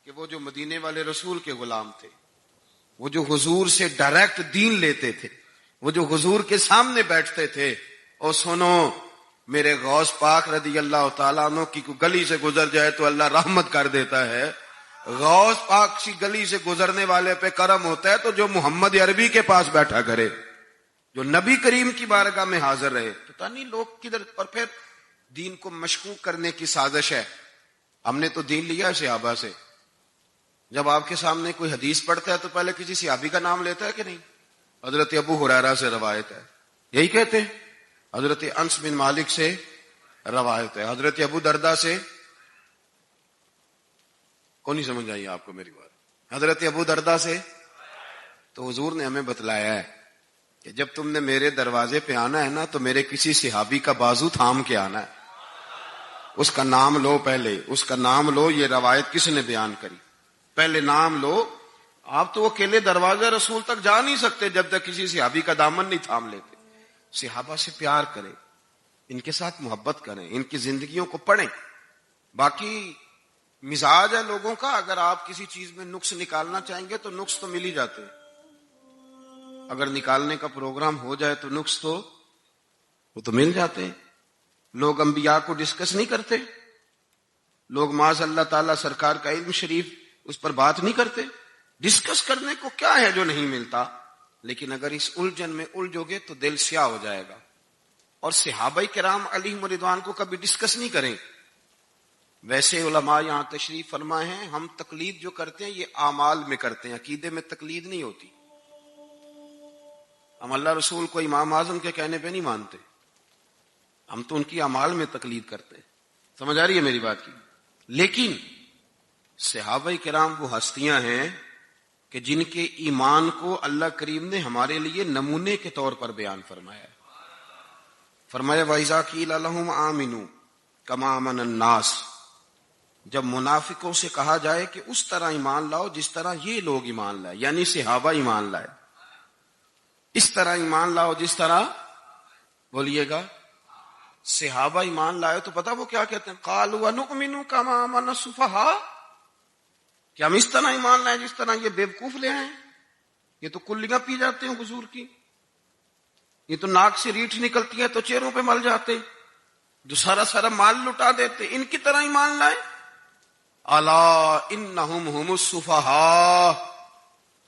کہ وہ جو مدینے والے رسول کے غلام تھے، وہ جو حضور سے ڈائریکٹ دین لیتے تھے، وہ جو حضور کے سامنے بیٹھتے تھے، اور سنو میرے غوث پاک رضی اللہ تعالیٰ عنہ کی کوئی گلی سے گزر جائے تو اللہ رحمت کر دیتا ہے، غوث پاک کی گلی سے گزرنے والے پہ کرم ہوتا ہے تو جو محمد عربی کے پاس بیٹھا کرے، جو نبی کریم کی بارگاہ میں حاضر رہے، پتہ نہیں لوگ کدھر. اور پھر دین کو مشکوک کرنے کی سازش ہے. ہم نے تو دین لیا ہے صحابہ سے. جب آپ کے سامنے کوئی حدیث پڑھتا ہے تو پہلے کسی صحابی کا نام لیتا ہے کہ نہیں؟ حضرت ابو ہریرہ سے روایت ہے، یہی کہتے ہیں. حضرت انس بن مالک سے روایت ہے، حضرت ابو دردہ سے. کون نہیں سمجھ آئی آپ کو میری بات؟ حضرت ابو دردہ سے. تو حضور نے ہمیں بتلایا ہے کہ جب تم نے میرے دروازے پہ آنا ہے نا تو میرے کسی صحابی کا بازو تھام کے آنا ہے، اس کا نام لو. پہلے اس کا نام لو. یہ روایت کس نے بیان کری؟ پہلے نام لو. آپ تو اکیلے دروازے رسول تک جا نہیں سکتے جب تک کسی صحابی کا دامن نہیں تھام لیتے. صحابہ سے پیار کریں، ان کے ساتھ محبت کریں، ان کی زندگیوں کو پڑھیں. باقی مزاج ہے لوگوں کا، اگر آپ کسی چیز میں نقص نکالنا چاہیں گے تو نقص تو مل ہی جاتے ہیں. اگر نکالنے کا پروگرام ہو جائے تو نقص تو وہ تو مل جاتے ہیں. لوگ انبیاء کو ڈسکس نہیں کرتے، لوگ معاذ اللہ تعالی سرکار کا علم شریف اس پر بات نہیں کرتے. ڈسکس کرنے کو کیا ہے جو نہیں ملتا؟ لیکن اگر اس الجھن میں الجھو گے تو دل سیاہ ہو جائے گا. اور صحابہ کرام علیہم رضوان کو کبھی ڈسکس نہیں کریں. ویسے علماء یہاں تشریف فرمائے ہیں، ہم تقلید جو کرتے ہیں یہ اعمال میں کرتے ہیں، عقیدے میں تقلید نہیں ہوتی. ہم اللہ رسول کو امام اعظم کے کہنے پہ نہیں مانتے، ہم تو ان کی اعمال میں تقلید کرتے ہیں. سمجھ آ رہی ہے میری بات کی؟ لیکن صحابہ کرام وہ ہستیاں ہیں کہ جن کے ایمان کو اللہ کریم نے ہمارے لیے نمونے کے طور پر بیان فرمایا ہے. فرمایا وَإِذَا قِيلَ لَهُمْ آمِنُوا كَمَا آمَنَ النَّاسُ، جب منافقوں سے کہا جائے کہ اس طرح ایمان لاؤ جس طرح یہ لوگ ایمان لائے، یعنی صحابہ ایمان لائے، اس طرح ایمان لاؤ جس طرح، بولیے گا، صحابہ ایمان لائے، تو پتہ وہ کیا کہتے ہیں؟ قَالُوا وَنُؤْمِنُ كَمَا آمَنَ السُّفَهَاءُ، کہ ہم اس طرح ایمان لائیں جس طرح یہ بیوقوف لے آئے. یہ تو کلیاں پی جاتے ہیں حضور کی، یہ تو ناک سے ریٹھ نکلتی ہے تو چہروں پہ مل جاتے، جو سارا سارا مال لٹا دیتے، ان کی طرح ایمان لائیں. الا انہم هم السفہاء،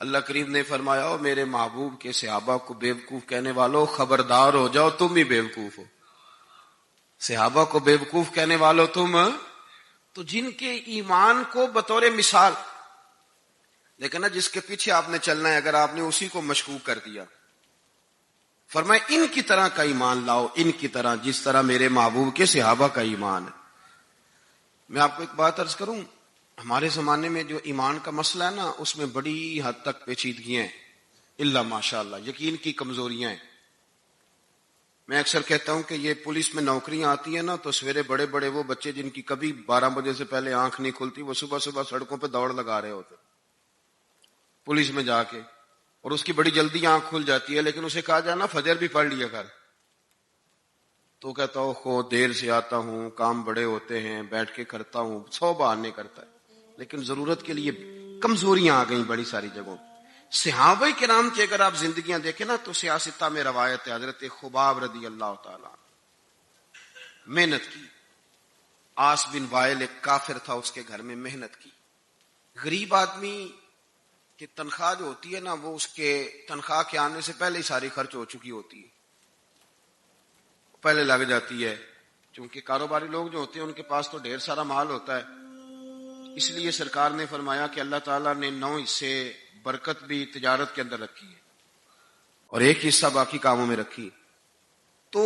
اللہ کریم نے فرمایا او میرے محبوب کے صحابہ کو بیوقوف کہنے والوں خبردار ہو جاؤ، تم ہی بیوقوف ہو. صحابہ کو بیوقوف کہنے والوں تم، تو جن کے ایمان کو بطور مثال، لیکن نا جس کے پیچھے آپ نے چلنا ہے، اگر آپ نے اسی کو مشکوک کر دیا، فرمایا ان کی طرح کا ایمان لاؤ، ان کی طرح جس طرح میرے محبوب کے صحابہ کا ایمان ہے. میں آپ کو ایک بات عرض کروں، ہمارے زمانے میں جو ایمان کا مسئلہ ہے نا، اس میں بڑی حد تک پیچیدگیاں ہیں، اللہ ماشاءاللہ یقین کی کمزوریاں ہیں. میں اکثر کہتا ہوں کہ یہ پولیس میں نوکریاں آتی ہیں نا تو سویرے بڑے بڑے وہ بچے جن کی کبھی 12 بجے سے پہلے آنکھ نہیں کھلتی، وہ صبح صبح سڑکوں پہ دوڑ لگا رہے ہوتے پولیس میں جا کے، اور اس کی بڑی جلدی آنکھ کھل جاتی ہے، لیکن اسے کہا جانا فجر بھی پڑھ لیا کر، تو کہتا ہوں خو دیر سے آتا ہوں، کام بڑے ہوتے ہیں، بیٹھ کے کرتا ہوں، 100 بہانے کرتا ہے. لیکن ضرورت کے لیے کمزوریاں آ گئیں بڑی ساری جگہوں. صحابہ کرام کی اگر آپ زندگیاں دیکھیں نا تو سیاستہ میں روایت ہے، حضرت خباب رضی اللہ تعالی محنت کی. آس بن وائل ایک کافر تھا، اس کے گھر میں محنت کی. غریب آدمی کی تنخواہ جو ہوتی ہے نا، وہ اس کے تنخواہ کے آنے سے پہلے ہی ساری خرچ ہو چکی ہوتی ہے، پہلے لگ جاتی ہے. چونکہ کاروباری لوگ جو ہوتے ہیں ان کے پاس تو ڈھیر سارا مال ہوتا ہے، اس لیے سرکار نے فرمایا کہ اللہ تعالیٰ نے 9 حصے برکت بھی تجارت کے اندر رکھی ہے اور 1 حصہ باقی کاموں میں رکھی. تو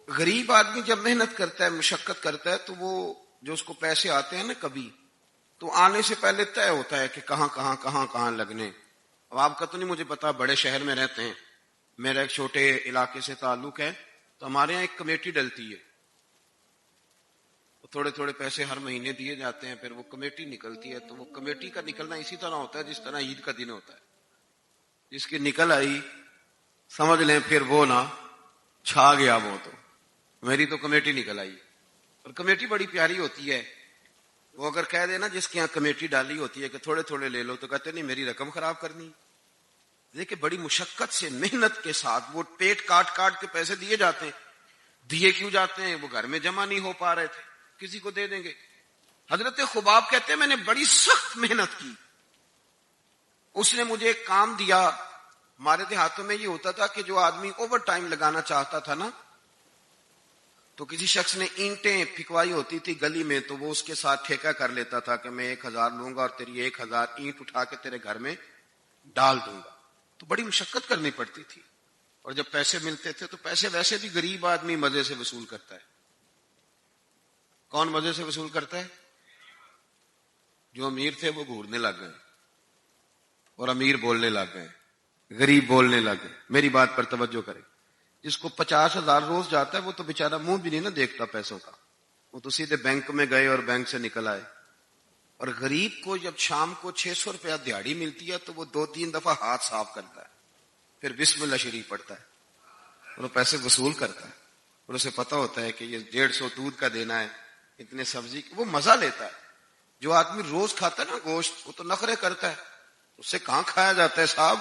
غریب آدمی جب محنت کرتا ہے، مشقت کرتا ہے، تو وہ جو اس کو پیسے آتے ہیں نا کبھی، تو آنے سے پہلے طے ہوتا ہے کہ کہاں لگنے. اب آپ کا تو نہیں مجھے پتا، بڑے شہر میں رہتے ہیں، میرا ایک چھوٹے علاقے سے تعلق ہے، تو ہمارے یہاں ایک کمیٹی ڈلتی ہے، تھوڑے تھوڑے پیسے ہر مہینے دیے جاتے ہیں، پھر وہ کمیٹی نکلتی ہے. تو وہ کمیٹی کا نکلنا اسی طرح ہوتا ہے جس طرح عید کا دن ہوتا ہے، جس کی نکل آئی سمجھ لیں پھر وہ نہ چھا گیا. وہ تو میری تو کمیٹی نکل آئی، اور کمیٹی بڑی پیاری ہوتی ہے. وہ اگر کہہ دے نا جس کے یہاں کمیٹی ڈالی ہوتی ہے کہ تھوڑے تھوڑے لے لو، تو کہتے نہیں میری رقم خراب کرنی. دیکھیں بڑی مشقت سے محنت کے ساتھ وہ پیٹ کاٹ کاٹ کے پیسے دیے جاتے ہیں. دیے کیوں جاتے ہیں؟ وہ گھر میں جمع نہیں ہو پا رہے تھے، کسی کو دے دیں گے. حضرت خباب کہتے ہیں میں نے بڑی سخت محنت کی. اس نے مجھے ایک کام دیا. ہمارے دیہاتوں میں یہ ہوتا تھا کہ جو آدمی اوور ٹائم لگانا چاہتا تھا نا، تو کسی شخص نے اینٹیں پھکوائی ہوتی تھی گلی میں، تو وہ اس کے ساتھ ٹھیکہ کر لیتا تھا کہ میں 1000 لوں گا اور تیری 1000 اینٹ اٹھا کے تیرے گھر میں ڈال دوں گا. تو بڑی مشقت کرنی پڑتی تھی. اور جب پیسے ملتے تھے تو پیسے ویسے بھی غریب آدمی مزے سے وصول کرتا ہے. کون مزے سے وصول کرتا ہے؟ جو امیر تھے وہ گھورنے لگ گئے اور امیر بولنے لگ گئے، غریب بولنے لگ گئے. میری بات پر توجہ کریں. جس کو 50,000 روز جاتا ہے وہ تو بیچارہ منہ بھی نہیں نا دیکھتا پیسوں کا، وہ تو سیدھے بینک میں گئے اور بینک سے نکل آئے. اور غریب کو جب شام کو 600 روپیہ دیہاڑی ملتی ہے تو وہ 2-3 دفعہ ہاتھ صاف کرتا ہے، پھر بسم اللہ شریف پڑھتا ہے اور وہ پیسے وصول کرتا ہے. اور اسے پتا ہوتا ہے کہ یہ 150 دودھ کا دینا ہے، اتنے سبزی، وہ مزہ لیتا ہے. جو آدمی روز کھاتا ہے نا گوشت، وہ تو نخرے کرتا ہے، اس سے کہاں کھایا جاتا ہے صاحب.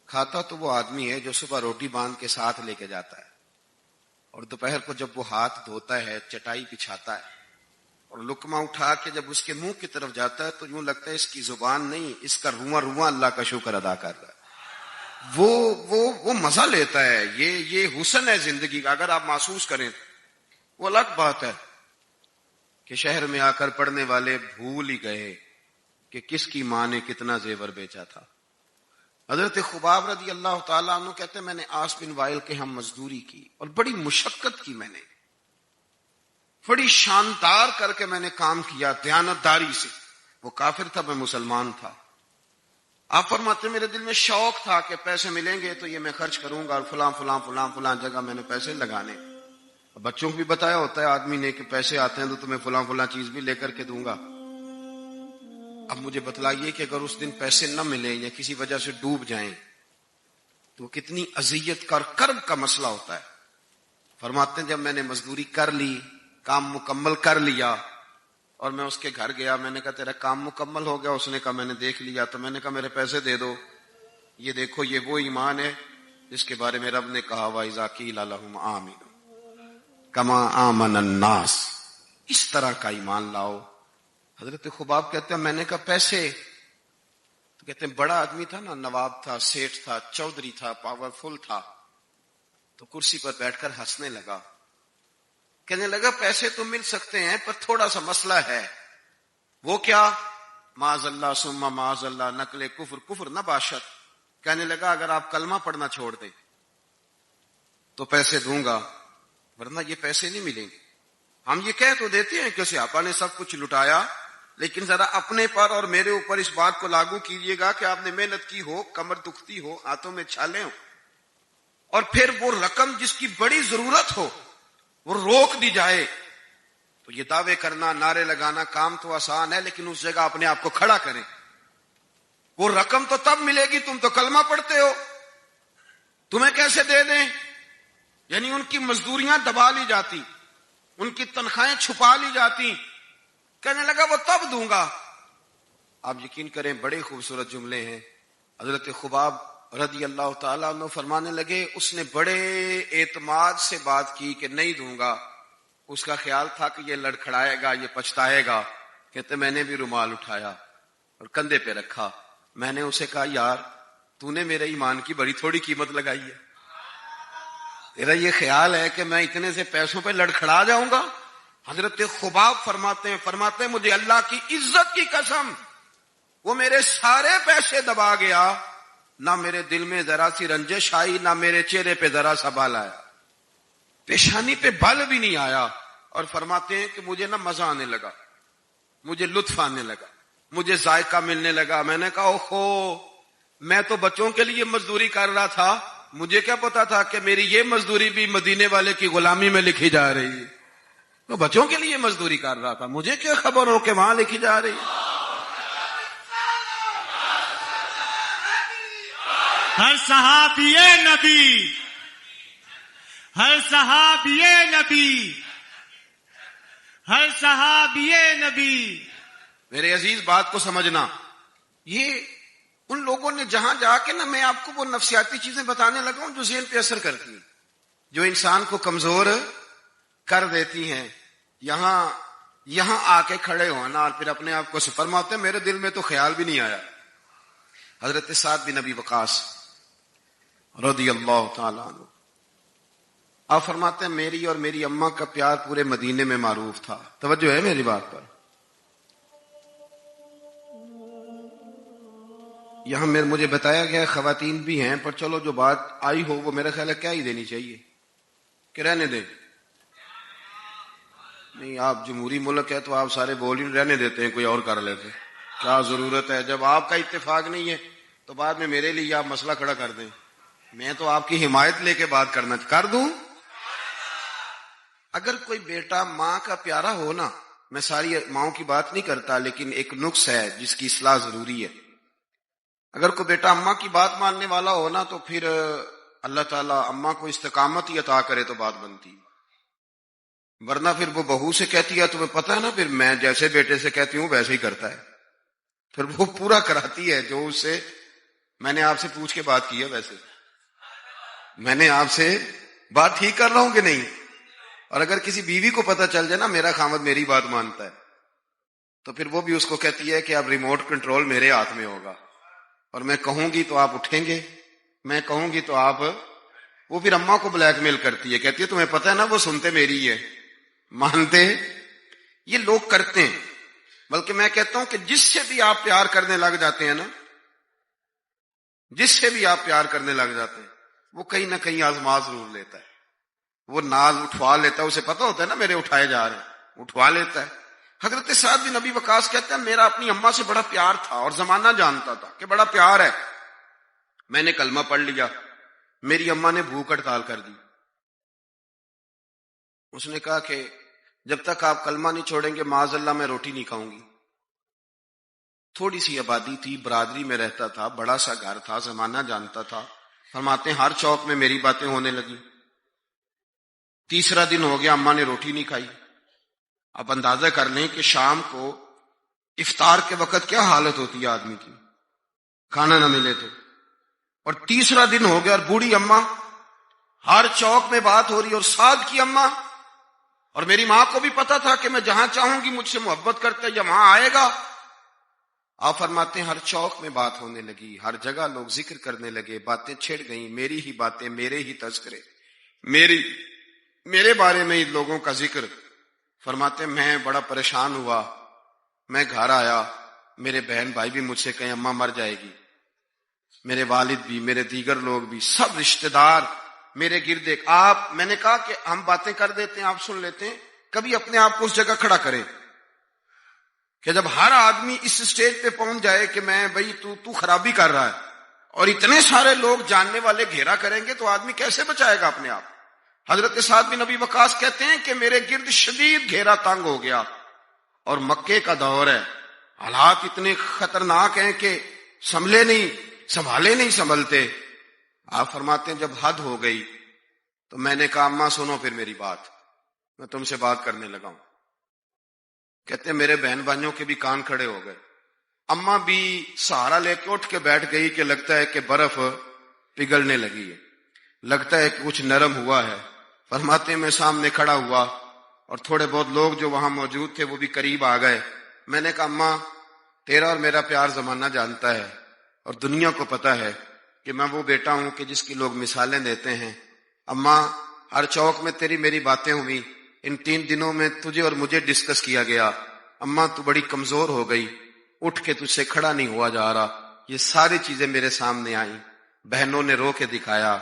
کھاتا تو وہ آدمی ہے جو صبح روٹی باندھ کے ساتھ لے کے جاتا ہے، اور دوپہر کو جب وہ ہاتھ دھوتا ہے، چٹائی بچھاتا ہے، اور لقمہ اٹھا کے جب اس کے منہ کی طرف جاتا ہے تو یوں لگتا ہے اس کی زبان نہیں، اس کا رواں رواں اللہ کا شکر ادا کر رہا ہے. وہ مزہ لیتا ہے. یہ حسن ہے زندگی کا. اگر آپ محسوس کریں وہ الگ بات ہے کہ شہر میں آ کر پڑھنے والے بھول ہی گئے کہ کس کی ماں نے کتنا زیور بیچا تھا. حضرت خباب رضی اللہ تعالیٰ عنہ کہتے ہیں میں نے عاص بن وائل کے ہم مزدوری کی اور بڑی مشقت کی. میں نے بڑی شاندار کر کے میں نے کام کیا دیانتداری سے. وہ کافر تھا، میں مسلمان تھا. آپ فرماتے ہیں میرے دل میں شوق تھا کہ پیسے ملیں گے تو یہ میں خرچ کروں گا اور فلاں فلاں فلاں فلاں جگہ میں نے پیسے لگانے. بچوں کو بھی بتایا ہوتا ہے آدمی نے کہ پیسے آتے ہیں تو تمہیں فلاں فلاں چیز بھی لے کر کے دوں گا. اب مجھے بتلائیے کہ اگر اس دن پیسے نہ ملیں یا کسی وجہ سے ڈوب جائیں تو کتنی اذیت کا اور کرب کا مسئلہ ہوتا ہے. فرماتے ہیں جب میں نے مزدوری کر لی، کام مکمل کر لیا، اور میں اس کے گھر گیا، میں نے کہا تیرا کام مکمل ہو گیا؟ اس نے کہا میں نے دیکھ لیا. تو میں نے کہا میرے پیسے دے دو. یہ دیکھو یہ وہ ایمان ہے جس کے بارے میں رب نے کہا وَإِذَا قِيلَ لَهُمْ آمِنُوا كَمَا آمَنَ النَّاسُ. اس طرح کا ایمان لاؤ. حضرت خباب کہتے ہیں میں نے کہا پیسے؟ تو کہتے ہیں بڑا آدمی تھا نا، نواب تھا، سیٹھ تھا، چودھری تھا، پاورفل تھا. تو کرسی پر بیٹھ کر ہنسنے لگا. کہنے لگا پیسے تو مل سکتے ہیں پر تھوڑا سا مسئلہ ہے. وہ کیا؟ معاذ اللہ ثم معاذ اللہ نقل کفر نہ باشد. کہنے لگا اگر آپ کلمہ پڑھنا چھوڑ دیں تو پیسے دوں گا، ورنہ یہ پیسے نہیں ملیں گے. ہم یہ کہہ تو دیتے ہیں کہ صحابہ نے سب کچھ لٹایا، لیکن ذرا اپنے پر اور میرے اوپر اس بات کو لاگو کیجئے گا کہ آپ نے محنت کی ہو، کمر دکھتی ہو، ہاتھوں میں چھالے ہوں، اور پھر وہ رقم جس کی بڑی ضرورت ہو وہ روک دی جائے. تو یہ دعوے کرنا، نعرے لگانا کام تو آسان ہے، لیکن اس جگہ اپنے آپ کو کھڑا کریں. وہ رقم تو تب ملے گی، تم تو کلمہ پڑھتے ہو، تمہیں کیسے دے دیں؟ یعنی ان کی مزدوریاں دبا لی جاتی، ان کی تنخواہیں چھپا لی جاتی. کہنے لگا وہ تب دوں گا. آپ یقین کریں بڑے خوبصورت جملے ہیں. حضرت خباب رضی اللہ تعالیٰ عنہ فرمانے لگے اس نے بڑے اعتماد سے بات کی کہ نہیں دوں گا. اس کا خیال تھا کہ یہ لڑکھڑائے گا، یہ پچھتائے گا. کہتے میں نے بھی رومال اٹھایا اور کندھے پہ رکھا. میں نے اسے کہا یار تو نے میرے ایمان کی بڑی تھوڑی قیمت لگائی ہے. تیرا یہ خیال ہے کہ میں اتنے سے پیسوں پہ لڑکھڑا جاؤں گا؟ حضرت خباب فرماتے ہیں مجھے اللہ کی عزت کی قسم وہ میرے سارے پیسے دبا گیا، نہ میرے دل میں ذرا سی رنجش آئی، نہ میرے چہرے پہ ذرا سا بال آیا، پیشانی پہ بال بھی نہیں آیا. اور فرماتے ہیں کہ مجھے نہ مزہ آنے لگا، مجھے لطف آنے لگا، مجھے ذائقہ ملنے لگا. میں نے کہا اوہو، میں تو بچوں کے لیے مزدوری کر رہا تھا، مجھے کیا پتا تھا کہ میری یہ مزدوری بھی مدینے والے کی غلامی میں لکھی جا رہی ہے. تو بچوں کے لیے مزدوری کر رہا تھا، مجھے کیا خبر ہو کہ وہاں لکھی جا رہی ہے. ہر صحابی نبی، ہر صحابی نبی، ہر صحابی نبی میرے عزیز بات کو سمجھنا، یہ ان لوگوں نے جہاں جا کے نا، میں آپ کو وہ نفسیاتی چیزیں بتانے لگا ہوں جو ذہن پہ اثر کرتی ہیں، جو انسان کو کمزور کر دیتی ہیں، یہاں آ کے کھڑے ہونا اور پھر اپنے آپ کو فرماتے ہیں میرے دل میں تو خیال بھی نہیں آیا۔ حضرت سعد بن ابی وقاص رضی اللہ تعالی عنہ، آپ فرماتے ہیں میری اور میری اماں کا پیار پورے مدینے میں معروف تھا۔ توجہ ہے میری بات پر؟ یہاں مجھے بتایا گیا خواتین بھی ہیں، پر چلو جو بات آئی ہو وہ میرا خیال ہے کیا ہی دینی چاہیے کہ رہنے دیں۔ نہیں، آپ جمہوری ملک ہے تو آپ سارے بول ہی رہنے دیتے ہیں، کوئی اور کر لیتے، کیا ضرورت ہے؟ جب آپ کا اتفاق نہیں ہے تو بعد میں میرے لیے آپ مسئلہ کھڑا کر دیں۔ میں تو آپ کی حمایت لے کے بات کرنا کر دوں۔ اگر کوئی بیٹا ماں کا پیارا ہو نا، میں ساری ماؤں کی بات نہیں کرتا، لیکن ایک نقص ہے جس کی اصلاح ضروری ہے۔ اگر کوئی بیٹا اماں کی بات ماننے والا ہو نا، تو پھر اللہ تعالیٰ اماں کو استقامت ہی عطا کرے تو بات بنتی، ورنہ پھر وہ بہو سے کہتی ہے، تمہیں پتہ ہے نا، پھر میں جیسے بیٹے سے کہتی ہوں ویسے ہی کرتا ہے، پھر وہ پورا کراتی ہے جو اس سے۔ میں نے آپ سے پوچھ کے بات کی ہے، ویسے میں نے آپ سے بات ٹھیک کر رہا ہوں کہ نہیں؟ اور اگر کسی بیوی کو پتہ چل جائے نا میرا خاوند میری بات مانتا ہے، تو پھر وہ بھی اس کو کہتی ہے کہ اب ریموٹ کنٹرول میرے ہاتھ میں ہوگا، اور میں کہوں گی تو آپ اٹھیں گے، میں کہوں گی تو آپ۔ وہ پھر اماں کو بلیک میل کرتی ہے، کہتی ہے تمہیں پتہ ہے نا وہ سنتے میری ہے، مانتے۔ یہ لوگ کرتے ہیں، بلکہ میں کہتا ہوں کہ جس سے بھی آپ پیار کرنے لگ جاتے ہیں نا، جس سے بھی آپ پیار کرنے لگ جاتے ہیں، وہ کہیں نہ کہیں آزما ضرور لیتا ہے، وہ ناز اٹھوا لیتا ہے، اسے پتہ ہوتا ہے نا میرے اٹھائے جا رہے ہیں، اٹھوا لیتا ہے۔ حضرت سعد بن ابی وقاص کہتے ہیں میرا اپنی اماں سے بڑا پیار تھا، اور زمانہ جانتا تھا کہ بڑا پیار ہے۔ میں نے کلمہ پڑھ لیا، میری اماں نے بھوک ہڑتال کر دی۔ اس نے کہا کہ جب تک آپ کلمہ نہیں چھوڑیں گے معاذ اللہ میں روٹی نہیں کھاؤں گی۔ تھوڑی سی آبادی تھی، برادری میں رہتا تھا، بڑا سا گھر تھا، زمانہ جانتا تھا۔ فرماتے ہیں ہر چوک میں میری باتیں ہونے لگی۔ تیسرا دن ہو گیا، اماں نے روٹی نہیں کھائی۔ اب اندازہ کر لیں کہ شام کو افطار کے وقت کیا حالت ہوتی ہے آدمی کی، کھانا نہ ملے تو۔ اور تیسرا دن ہو گیا اور بوڑھی اماں، ہر چوک میں بات ہو رہی، اور سعد کی اماں، اور میری ماں کو بھی پتا تھا کہ میں جہاں چاہوں گی مجھ سے محبت کرتا ہے یا وہاں آئے گا۔ آپ فرماتے ہیں ہر چوک میں بات ہونے لگی، ہر جگہ لوگ ذکر کرنے لگے، باتیں چھڑ گئیں، میری ہی باتیں، میرے ہی تذکرے، میرے بارے میں ہی لوگوں کا ذکر۔ فرماتے ہیں میں بڑا پریشان ہوا، میں گھر آیا، میرے بہن بھائی بھی مجھ سے کہیں اماں مر جائے گی، میرے والد بھی، میرے دیگر لوگ بھی، سب رشتہ دار میرے گرد ایک۔ میں نے کہا کہ ہم باتیں کر دیتے ہیں، آپ سن لیتے ہیں، کبھی اپنے آپ کو اس جگہ کھڑا کریں کہ جب ہر آدمی اس سٹیج پہ پہنچ جائے کہ میں بھئی تو خرابی کر رہا ہے، اور اتنے سارے لوگ جاننے والے گھیرا کریں گے تو آدمی کیسے بچائے گا اپنے آپ؟ حضرت سعد بن ابی وقاص کہتے ہیں کہ میرے گرد شدید گھیرا تنگ ہو گیا، اور مکے کا دور ہے، حالات اتنے خطرناک ہیں کہ سنبھالے نہیں سنبھلتے۔ آپ فرماتے ہیں جب حد ہو گئی تو میں نے کہا اماں سنو پھر میری بات، میں تم سے بات کرنے لگا ہوں۔ کہتے ہیں میرے بہن بھائیوں کے بھی کان کھڑے ہو گئے، اماں بھی سہارا لے کے اٹھ کے بیٹھ گئی کہ لگتا ہے کہ برف پگھلنے لگی ہے، لگتا ہے کہ کچھ نرم ہوا ہے۔ فرماتے ہیں میں سامنے کھڑا ہوا، اور تھوڑے بہت لوگ جو وہاں موجود تھے وہ بھی قریب آ گئے۔ میں نے کہا اماں تیرا اور میرا پیار زمانہ جانتا ہے، اور دنیا کو پتا ہے کہ میں وہ بیٹا ہوں کہ جس کی لوگ مثالیں دیتے ہیں۔ اماں ہر چوک میں تیری میری باتیں ہوئی، ان 3 دنوں میں تجھے اور مجھے ڈسکس کیا گیا۔ اماں تو بڑی کمزور ہو گئی، اٹھ کے تجھ سے کھڑا نہیں ہوا جا رہا۔ یہ ساری چیزیں میرے سامنے آئیں، بہنوں نے رو کے دکھایا،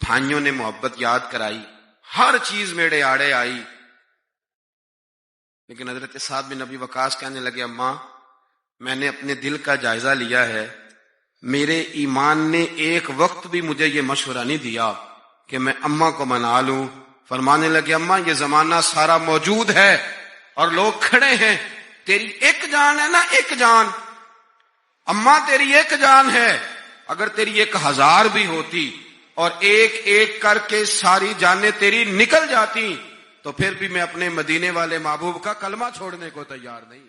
بھائیوں نے محبت یاد کرائی، ہر چیز میرے آڑے آئی۔ لیکن حضرت سعد بن ابی وقاص کہنے لگے اماں میں نے اپنے دل کا جائزہ لیا ہے، میرے ایمان نے ایک وقت بھی مجھے یہ مشورہ نہیں دیا کہ میں اماں کو منا لوں۔ فرمانے لگے اماں یہ زمانہ سارا موجود ہے اور لوگ کھڑے ہیں، تیری ایک جان ہے نا، ایک جان، اماں تیری ایک جان ہے، اگر تیری 1000 بھی ہوتی اور ایک ایک کر کے ساری جانیں تیری نکل جاتی تو پھر بھی میں اپنے مدینے والے محبوب کا کلمہ چھوڑنے کو تیار نہیں۔